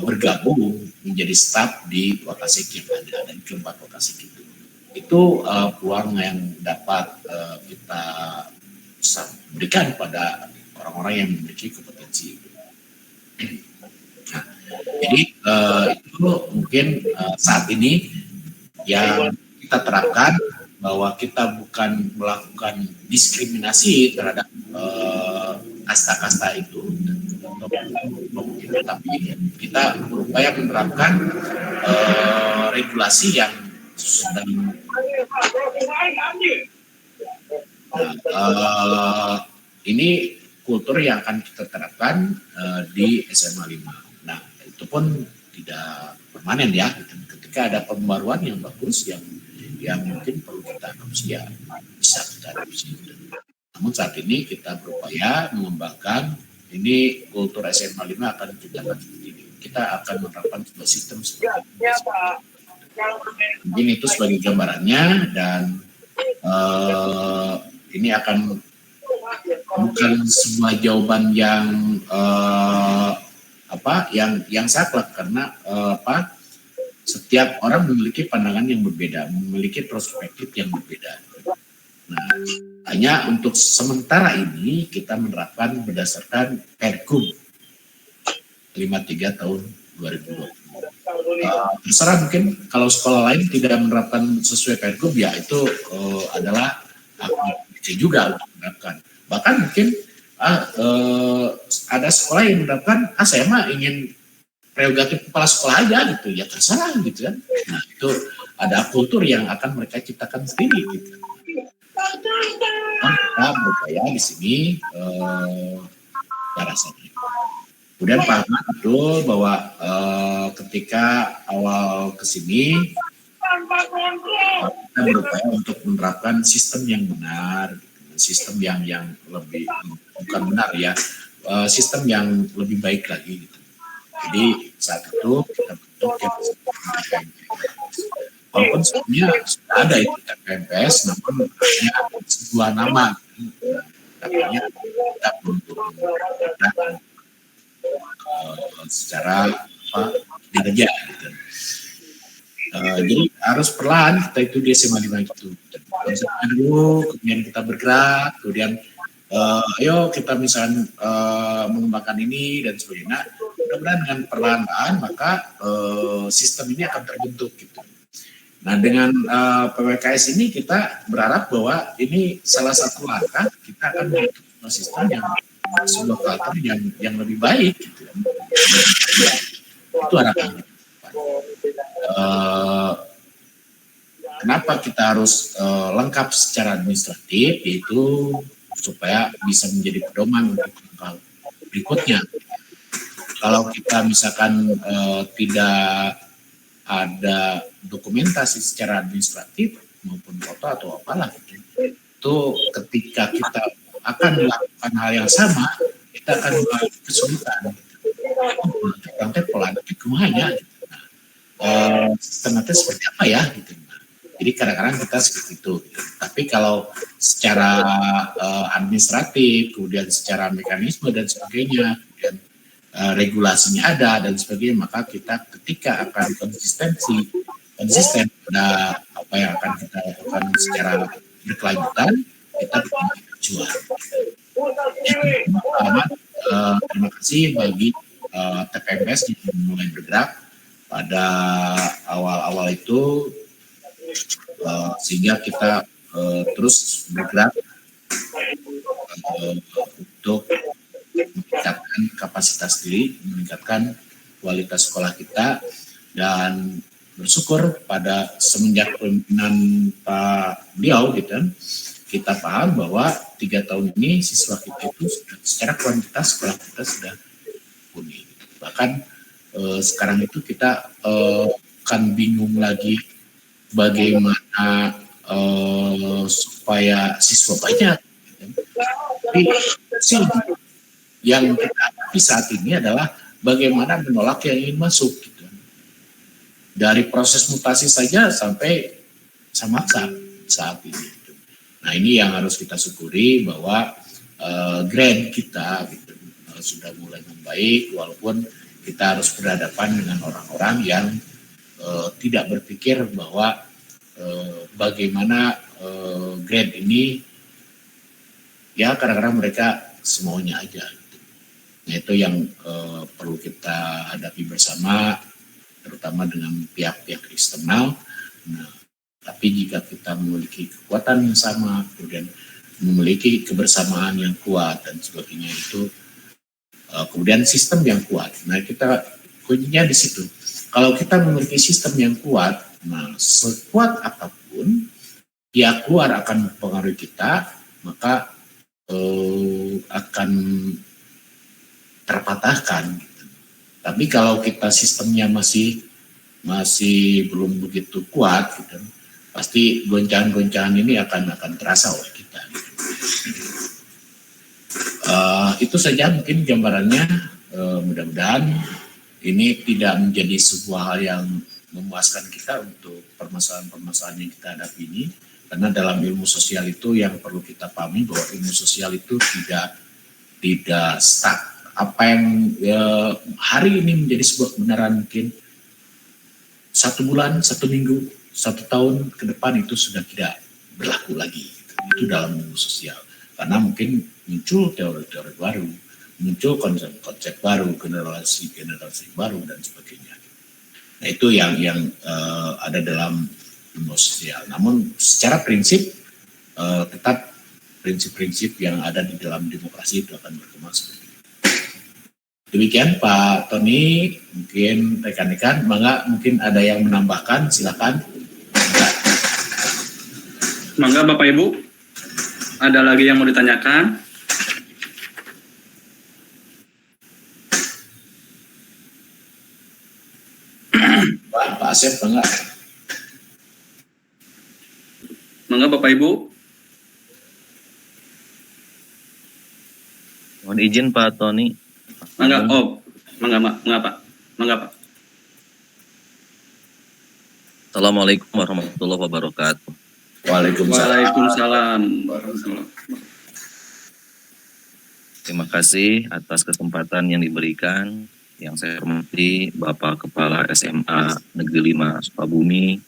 bergabung menjadi staf di Wakasek yang ada dan keempat Wakasek itu peluang yang dapat kita berikan pada orang-orang yang memiliki kompetensi. Nah, jadi itu mungkin saat ini yang kita terapkan bahwa kita bukan melakukan diskriminasi terhadap kasta-kasta itu, tapi kita berupaya menerapkan regulasi yang sedang ini kultur yang akan kita terapkan di SMA 5. Nah, itu pun tidak permanen ya. Ketika ada pembaruan yang bagus yang mungkin perlu kita adopsi ya bisa kita adopsi. Namun saat ini kita berupaya mengembangkan ini kultur SMA 5 akan kita lanjutkan ini. Kita akan menerapkan sebuah sistem seperti ini. Mungkin itu sebagai gambarannya dan ini akan bukan sebuah jawaban yang yang saklek karena setiap orang memiliki pandangan yang berbeda, memiliki perspektif yang berbeda. Nah, hanya untuk sementara ini kita menerapkan berdasarkan Pergub 53 tahun 2020. Terserah mungkin kalau sekolah lain tidak menerapkan sesuai Pergub ya itu adalah hak juga untuk menerapkan. Bahkan mungkin ada sekolah yang menerapkan saya mah ingin prerogatif kepala sekolah aja gitu ya terserah gitu kan. Nah itu ada kultur yang akan mereka ciptakan sendiri gitu. Kita berupaya di sini rasanya. Kemudian paham betul bahwa ketika awal ke sini kita berupaya untuk menerapkan sistem yang benar, sistem yang lebih bukan benar ya, sistem yang lebih baik lagi gitu. Jadi saat itu kita bentuk walaupun sebelumnya sudah ada itu TPMPS, namun hanya sebuah nama, namanya kita belum secara kinerja gitu. Jadi harus perlahan kita itu di SMA 5 itu konsepnya dulu, kemudian kita bergerak, kemudian ayo kita misalnya mengembangkan ini dan sebagainya. Mudah-mudahan dengan perlahan maka sistem ini akan terbentuk gitu. Nah dengan PWKS ini kita berharap bahwa ini salah satu langkah kita akan membentuk sistem yang sebuah kultur yang lebih baik gitu. Itu harapan. Kenapa kita harus lengkap secara administratif, yaitu supaya bisa menjadi pedoman untuk langkah berikutnya. Kalau kita misalkan tidak ada dokumentasi secara administratif maupun foto atau apalah gitu, itu ketika kita akan melakukan hal yang sama, kita akan mengalami kesulitan. Nanti pola kemana? Sistemnya seperti apa ya? Gitu. Jadi kadang-kadang kita seperti itu. Gitu. Tapi kalau secara administratif, kemudian secara mekanisme dan sebagainya, kemudian regulasinya ada dan sebagainya, maka kita ketika akan konsisten pada apa yang akan kita lakukan secara berkelanjutan, kita berjuang. Terima kasih bagi TPMS yang mulai bergerak pada awal-awal itu, sehingga kita terus bergerak untuk meningkatkan kapasitas diri, meningkatkan kualitas sekolah kita, dan bersyukur pada semenjak pemimpinan Pak beliau gitu kan, kita paham bahwa 3 tahun ini siswa kita itu sudah, secara kuantitas sekolah kita sudah mumpuni. Bahkan sekarang itu kita kan bingung lagi bagaimana supaya siswa banyak. Tapi yang kita hadapi saat ini adalah bagaimana menolak yang ingin masuk. Gitu. Dari proses mutasi saja sampai samasa saat ini. Gitu. Nah ini yang harus kita syukuri bahwa grade kita gitu, sudah mulai membaik, walaupun kita harus berhadapan dengan orang-orang yang tidak berpikir bahwa bagaimana grade ini ya kadang-kadang mereka semaunya aja. Gitu. Nah itu yang perlu kita hadapi bersama, terutama dengan pihak-pihak eksternal. Nah, tapi jika kita memiliki kekuatan yang sama, kemudian memiliki kebersamaan yang kuat dan sebagainya itu, kemudian sistem yang kuat. Nah kita kuncinya di situ. Kalau kita memiliki sistem yang kuat, nah sekuat apapun pihak luar akan mempengaruhi kita, maka akan terpatahkan. Gitu. Tapi kalau kita sistemnya masih belum begitu kuat, gitu, pasti goncangan-goncangan ini akan terasa oleh kita. Gitu. Itu saja mungkin gambarannya. Mudah-mudahan ini tidak menjadi sebuah hal yang memuaskan kita untuk permasalahan-permasalahan yang kita hadapi ini, karena dalam ilmu sosial itu yang perlu kita pahami bahwa ilmu sosial itu tidak stuck. Apa yang hari ini menjadi sebuah kebenaran mungkin 1 bulan, 1 minggu, 1 tahun ke depan itu sudah tidak berlaku lagi. Itu dalam ilmu sosial, karena mungkin muncul teori-teori baru, muncul konsep-konsep baru, generasi baru dan sebagainya. Nah itu yang ada dalam ilmu sosial. Namun secara prinsip tetap prinsip-prinsip yang ada di dalam demokrasi itu akan berkembang seperti itu. Demikian Pak Tony, mungkin rekan-rekan, mungkin ada yang menambahkan, silakan. Mangga Bapak Ibu, ada lagi yang mau ditanyakan? Pak Asep, enggak? Mangga Bapak Ibu. Mohon izin Pak Tony. Mangga Pak. Assalamualaikum warahmatullahi wabarakatuh. Waalaikumsalam. Terima kasih atas kesempatan yang diberikan. Yang saya hormati Bapak Kepala SMA Negeri 5 Sukabumi.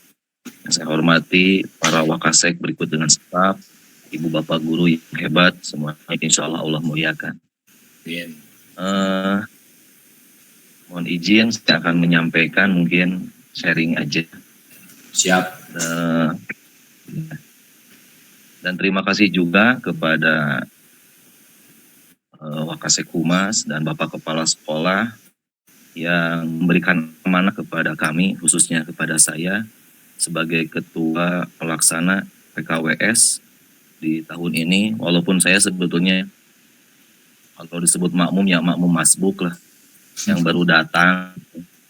Yang saya hormati para wakasek berikut dengan staf, Ibu Bapak Guru yang hebat, semuanya insya Allah muliakan. Mohon izin saya akan menyampaikan mungkin sharing aja. Siap. Dan terima kasih juga kepada Wakasek Humas dan Bapak Kepala Sekolah yang memberikan amanah kepada kami, khususnya kepada saya sebagai Ketua Pelaksana PKWS di tahun ini. Walaupun saya sebetulnya kalau disebut makmum ya makmum masbuk lah, yang baru datang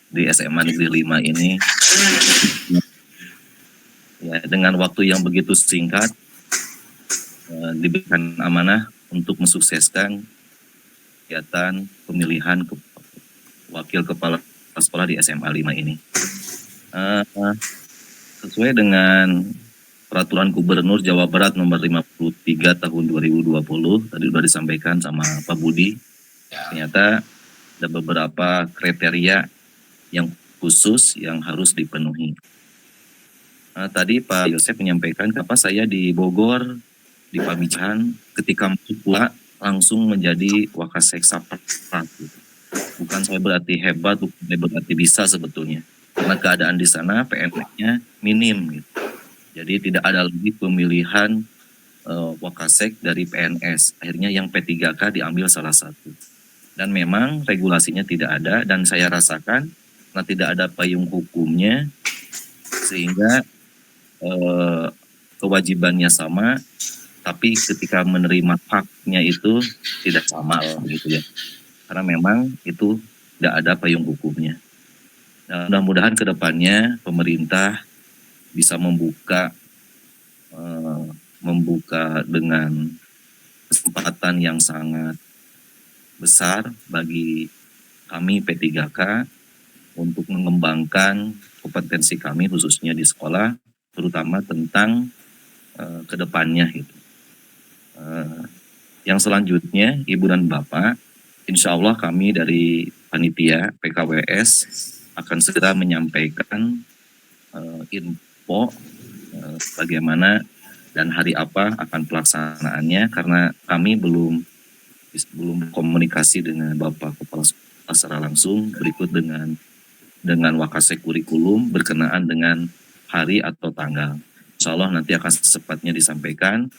di SMA Negeri 5 ini. Ya, dengan waktu yang begitu singkat diberikan amanah untuk mensukseskan kegiatan pemilihan wakil kepala sekolah di SMA 5 ini. Sesuai dengan Peraturan Gubernur Jawa Barat nomor 53 tahun 2020, tadi sudah disampaikan sama Pak Budi, ternyata ada beberapa kriteria yang khusus yang harus dipenuhi. Tadi Pak Yosef menyampaikan kenapa saya di Bogor, di Pamijahan, ketika masuk pula langsung menjadi Wakasek Saprat. Bukan saya berarti hebat, bukan saya berarti bisa sebetulnya. Karena keadaan di sana PNS-nya minim gitu. Jadi tidak ada lagi pemilihan Wakasek dari PNS. Akhirnya yang P3K diambil salah satu. Dan memang regulasinya tidak ada dan saya rasakan karena tidak ada payung hukumnya sehingga kewajibannya sama tapi ketika menerima haknya itu tidak sama gitu ya. Karena memang itu tidak ada payung hukumnya. Nah, mudah-mudahan ke depannya pemerintah bisa membuka dengan kesempatan yang sangat besar bagi kami P3K untuk mengembangkan kompetensi kami khususnya di sekolah, terutama tentang kedepannya gitu. Yang selanjutnya, Ibu dan Bapak, insya Allah kami dari panitia PKWS akan segera menyampaikan info bagaimana dan hari apa akan pelaksanaannya karena kami belum komunikasi dengan Bapak Kepala Sekolah secara langsung berikut dengan Wakasek kurikulum berkenaan dengan hari atau tanggal. Insya Allah nanti akan secepatnya disampaikan.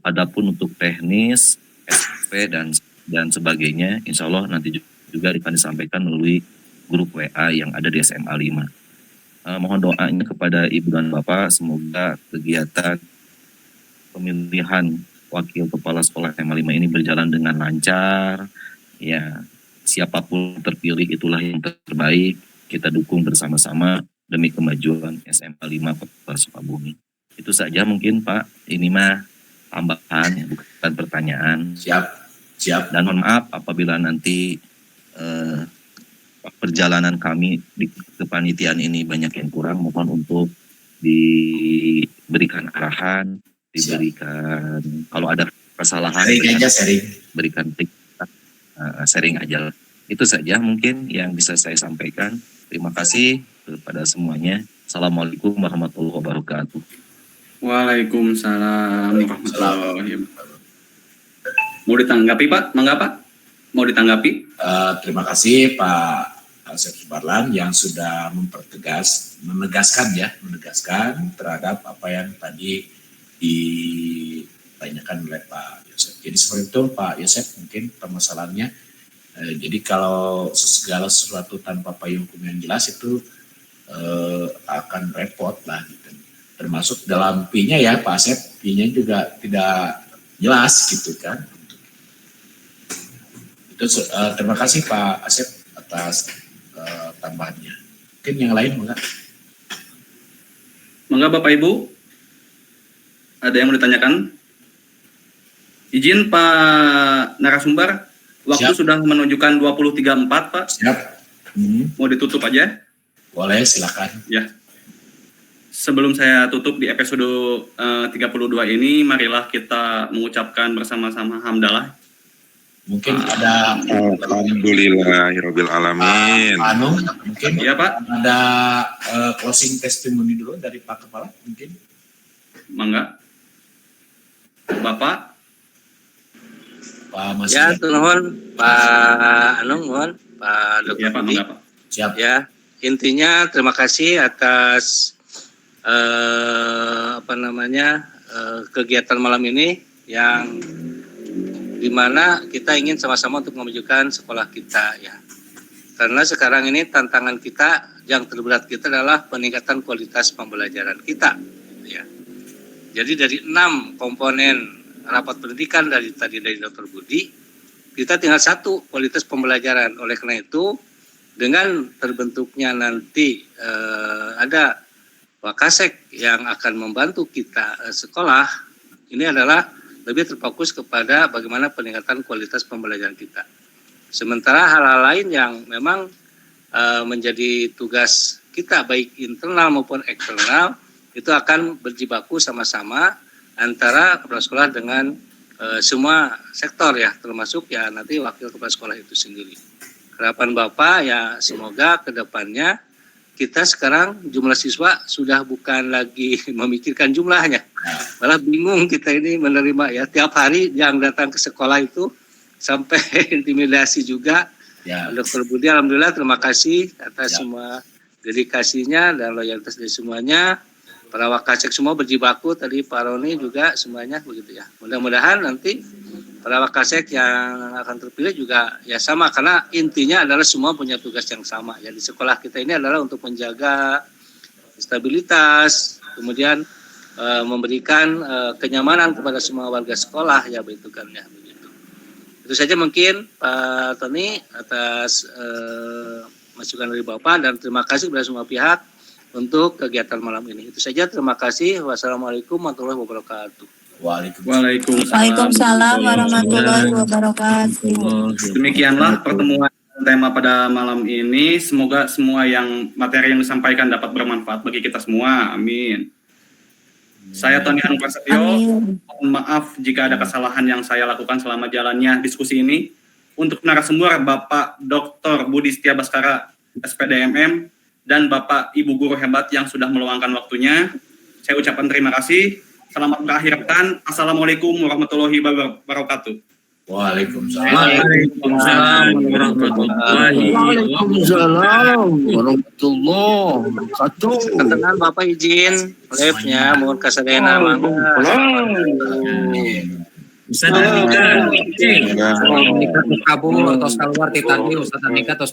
Adapun untuk teknis, SPP dan sebagainya, insya Allah nanti juga akan disampaikan melalui grup WA yang ada di SMA 5. Mohon doanya kepada Ibu dan Bapak, semoga kegiatan pemilihan wakil kepala sekolah SMA 5 ini berjalan dengan lancar. Ya, siapapun terpilih itulah yang terbaik. Kita dukung bersama-sama demi kemajuan SMA 5 Kota Sukabumi. Itu saja mungkin Pak, ini mah tambahan, bukan pertanyaan. Siap. Dan mohon maaf apabila nanti perjalanan kami di kepanitiaan ini banyak yang kurang, mohon untuk diberikan arahan, diberikan kalau ada kesalahan, berikan sharing aja. Itu saja mungkin yang bisa saya sampaikan. Terima kasih kepada semuanya. Assalamualaikum warahmatullahi wabarakatuh. Waalaikumsalam warahmatullahi wabarakatuh. Mau ditanggapi Pak? Mangga Pak? Mau ditanggapi? Terima kasih Pak Asep Subarlan yang sudah menegaskan terhadap apa yang tadi ditanyakan oleh Pak Yosef. Jadi seperti itu Pak Yosef mungkin permasalahannya. Jadi kalau segala sesuatu tanpa payung hukum yang jelas itu akan repot lah gitu. Termasuk dalam P-nya ya Pak Asep, P-nya juga tidak jelas gitu kan. Itu terima kasih Pak Asep atas tambahannya. Mungkin yang lain enggak? Mangga Bapak Ibu, ada yang mau ditanyakan? Izin Pak narasumber, waktu Siap. sudah menunjukkan 23.4 Pak. Siap. Mau ditutup aja? Boleh, silakan. Ya. Sebelum saya tutup di episode 32 ini, marilah kita mengucapkan bersama-sama hamdalah. Mungkin ada Alhamdulillahirabbil alamin. Anung, mungkin Iya Pak, ada closing testimony dulu dari Pak Kepala mungkin. mangga. Bapak, Pak Mas. Ya, nuhun Pak Anung, mohon Pak Dr. ya Pak, Budi. mangga Pak. Siap. Ya, intinya terima kasih atas kegiatan malam ini yang dimana kita ingin sama-sama untuk memajukan sekolah kita ya. Karena sekarang ini tantangan kita yang terberat kita adalah peningkatan kualitas pembelajaran kita ya. Jadi dari 6 komponen rapat pendidikan dari Dr. Budi, kita tinggal 1 kualitas pembelajaran. Oleh karena itu dengan terbentuknya nanti ada Wakasek yang akan membantu kita sekolah, ini adalah lebih terfokus kepada bagaimana peningkatan kualitas pembelajaran kita. Sementara hal-hal lain yang memang menjadi tugas kita baik internal maupun eksternal itu akan berjibaku sama-sama antara kepala sekolah dengan semua sektor ya, termasuk ya nanti wakil kepala sekolah itu sendiri. Harapan Bapak ya semoga ke depannya kita sekarang jumlah siswa sudah bukan lagi memikirkan jumlahnya, malah bingung kita ini menerima ya tiap hari yang datang ke sekolah itu sampai intimidasi juga. Ya. Dr. Budi, alhamdulillah terima kasih atas semua dedikasinya dan loyalitas dari semuanya. Para wakasek semua berjibaku, tadi Pak Roni juga semuanya begitu ya. Mudah-mudahan nanti para wakasek yang akan terpilih juga ya sama, karena intinya adalah semua punya tugas yang sama. Ya, di sekolah kita ini adalah untuk menjaga stabilitas, kemudian memberikan kenyamanan kepada semua warga sekolah ya begitu kan ya. Itu saja mungkin Pak Tony atas masukan dari Bapak, dan terima kasih kepada semua pihak untuk kegiatan malam ini. Itu saja, terima kasih. Wassalamualaikum warahmatullahi wabarakatuh. Waalaikumsalam warahmatullahi wabarakatuh. Demikianlah pertemuan tema pada malam ini. Semoga semua yang materi yang disampaikan dapat bermanfaat bagi kita semua. Amin. Saya Tony Anu Prasetyo. Mohon maaf jika ada kesalahan yang saya lakukan selama jalannya diskusi ini. Untuk narasumber Bapak Dr. Budi Setia Baskara, SPDMM, dan Bapak Ibu Guru hebat yang sudah meluangkan waktunya, saya ucapkan terima kasih. Selamat berakhir pekan. Assalamualaikum warahmatullahi wabarakatuh. Waalaikumsalam. Waalaikumsalam warahmatullahi wabarakatuh. Ketenang Bapak izin live-nya, mohon kasadayana mangga. Ustaz Andika, kabul atau keluar titani Ustaz Andika atau